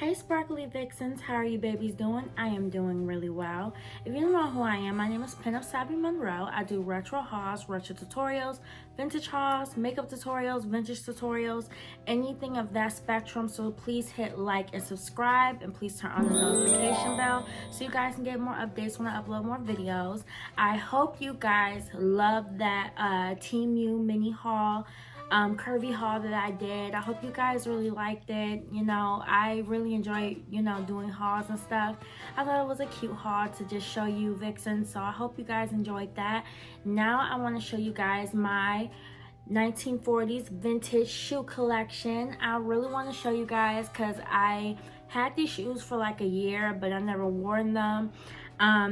Hey Sparkly Vixens, how are you babies doing? I am doing really well. If you don't know who I am, my name is Pinup Monroe. I do retro hauls, retro tutorials, vintage hauls, makeup tutorials, vintage tutorials, anything of that spectrum. So please hit like and subscribe, and please turn on the notification bell so you guys can get more updates when I upload more videos. I hope you guys love that Team U mini haul. Curvy haul that I did. I hope you guys really liked it. You know, I really enjoy, doing hauls and stuff. I thought it was a cute haul to just show you vixens, so I hope you guys enjoyed that. Now I want to show you guys my 1940s vintage shoe collection. I really want to show you guys because I had these shoes for like a year, but I never worn them.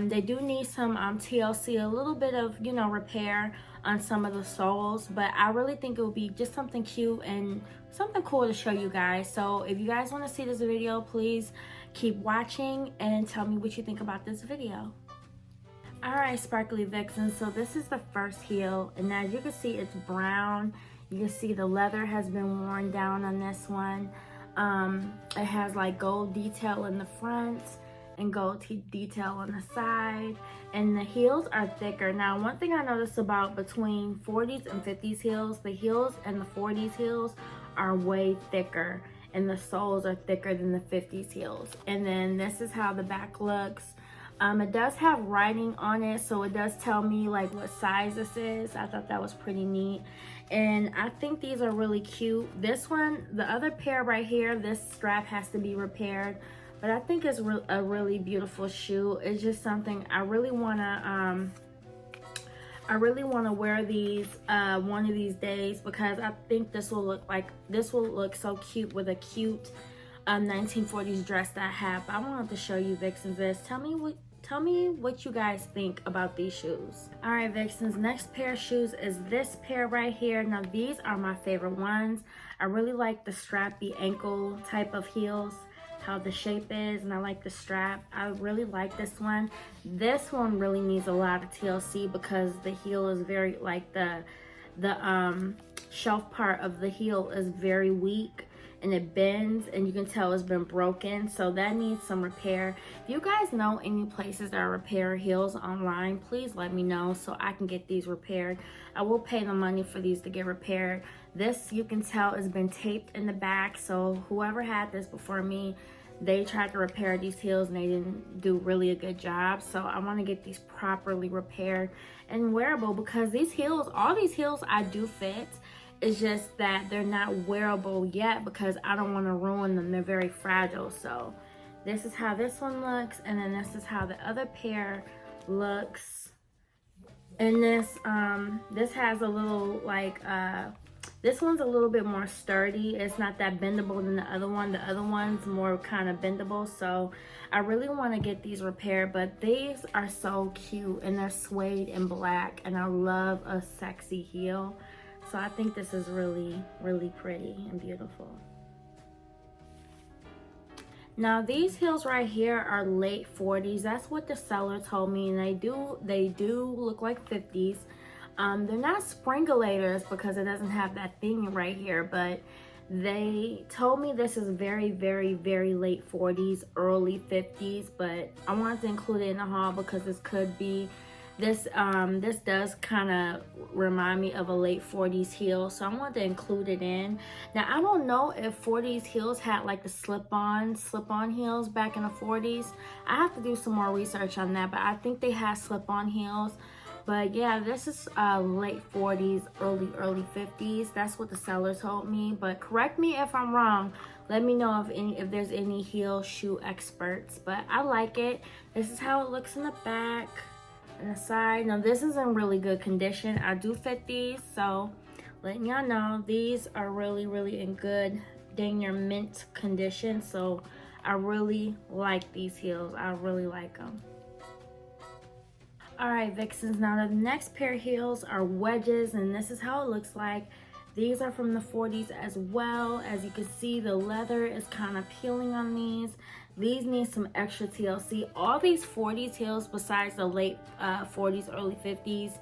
They do need some TLC, a little bit of, repair on some of the soles, but I really think it would be just something cute and something cool to show you guys. So if you guys want to see this video, please keep watching and tell me what you think about this video. Alright, Sparkly Vixens, so this is the first heel, and as you can see, it's brown. You can see the leather has been worn down on this one. It has like gold detail in the front and gold detail on the side, and the heels are thicker. Now, one thing I noticed about between 40s and 50s heels, the heels and the 40s heels are way thicker, and the soles are thicker than the 50s heels. And then this is how the back looks. It does have writing on it, so it does tell me like what size this is. I thought that was pretty neat, and I think these are really cute. This one, the other pair right here, this strap has to be repaired, but I think it's a really beautiful shoe. It's just something I really wanna wear these one of these days, because I think this will look so cute with a cute 1940s dress that I have. But I wanted to show you vixens this. Tell me what you guys think about these shoes. All right, vixens, next pair of shoes is this pair right here. Now these are my favorite ones. I really like the strappy ankle type of heels, how the shape is, and I like the strap. I really like this one. This one really needs a lot of TLC because the heel is very, like the shelf part of the heel is very weak, and it bends, and you can tell it's been broken, so that needs some repair. If you guys know any places that repair heels online, please let me know so I can get these repaired. I will pay the money for these to get repaired. This, you can tell, has been taped in the back, so whoever had this before me, they tried to repair these heels and they didn't do really a good job. So I want to get these properly repaired and wearable, because these heels, all these heels I do fit. It's just that they're not wearable yet because I don't want to ruin them. They're very fragile. So this is how this one looks, and then this is how the other pair looks. And this has a little like this one's a little bit more sturdy. It's not that bendable than the other one. The other one's more kind of bendable. So I really want to get these repaired, but these are so cute, and they're suede and black, and I love a sexy heel. So I think this is really, really pretty and beautiful. Now these heels right here are late 40s. That's what the seller told me, and they do look like 50s. They're not springulators because it doesn't have that thing right here, but they told me this is very, very, very late 40s, early 50s, but I wanted to include it in the haul because this could be, this does kind of remind me of a late 40s heel, so I wanted to include it in. Now I don't know if 40s heels had like the slip-on heels back in the 40s. I have to do some more research on that, but I think they had slip-on heels. But yeah, this is late 40s, early 50s. That's what the seller told me. But correct me if I'm wrong. Let me know if there's any heel shoe experts. But I like it. This is how it looks in the back and the side. Now this is in really good condition. I do fit these, so letting y'all know these are really, really in good, dang near mint condition. So I really like these heels. I really like them. All right, vixens, now the next pair of heels are wedges, and this is how it looks like. These are from the 40s as well. As you can see, the leather is kind of peeling on these. These need some extra TLC. All these 40s heels, besides the late 40s, early 50s,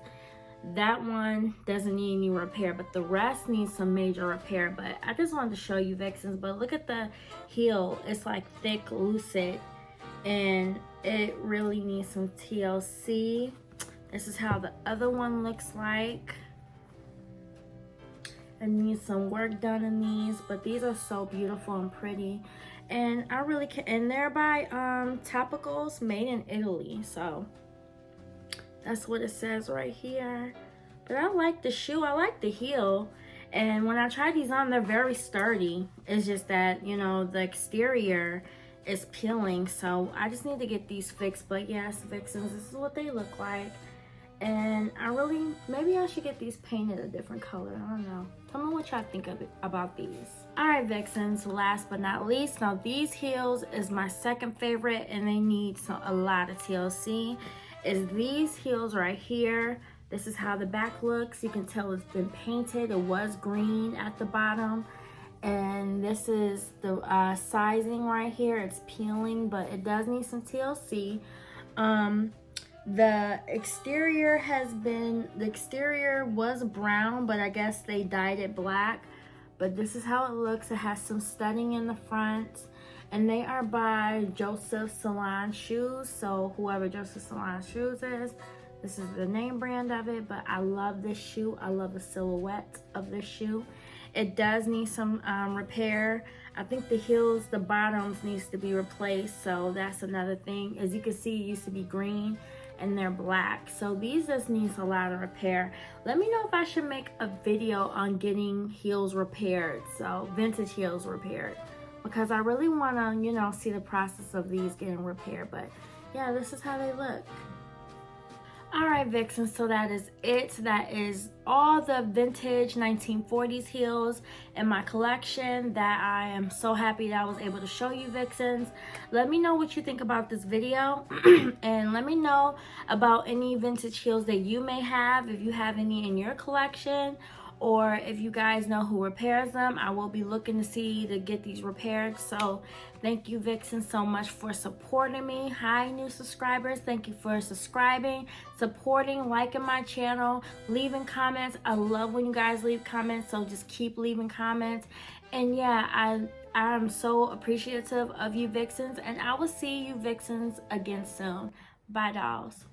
That one doesn't need any repair, but the rest needs some major repair. But I just wanted to show you Vixens. But look at the heel. It's like thick, lucid, and it really needs some TLC. This is how the other one looks like. It needs some work done in these, but these are so beautiful and pretty. And I really can, and they're by Topicals, made in Italy. So that's what it says right here. But I like the shoe, I like the heel. And when I try these on, they're very sturdy. It's just that, you know, the exterior is peeling. So I just need to get these fixed. But yes, Vixens, this is what they look like. And I really, maybe I should get these painted a different color. I don't know. Tell me what y'all think of it, about these. Alright, Vixens, last but not least, now these heels is my second favorite, and they need a lot of TLC. Is these heels right here. This is how the back looks. You can tell it's been painted. It was green at the bottom. And this is the sizing right here. It's peeling, but it does need some TLC. The exterior was brown, but I guess they dyed it black. But this is how it looks. It has some studding in the front. And they are by Joseph Salon Shoes. So whoever Joseph Salon Shoes is, this is the name brand of it. But I love this shoe. I love the silhouette of this shoe. It does need some repair. I think the heels, the bottoms needs to be replaced. So that's another thing. As you can see, it used to be green and they're black. So these just needs a lot of repair. Let me know if I should make a video on getting heels repaired. So vintage heels repaired. Because I really want to, you know, see the process of these getting repaired. But yeah, this is how they look. Alright, Vixen, so that is it. That is all the vintage 1940s heels in my collection that I am so happy that I was able to show you, Vixens. Let me know what you think about this video. And let me know about any vintage heels that you may have, if you have any in your collection. Or if you guys know who repairs them, I will be looking to get these repaired. So thank you, Vixen, so much for supporting me. Hi, new subscribers. Thank you for subscribing, supporting, liking my channel, leaving comments. I love when you guys leave comments, so just keep leaving comments. And yeah, I'm so appreciative of you, Vixens, and I will see you, Vixens, again soon. Bye, dolls.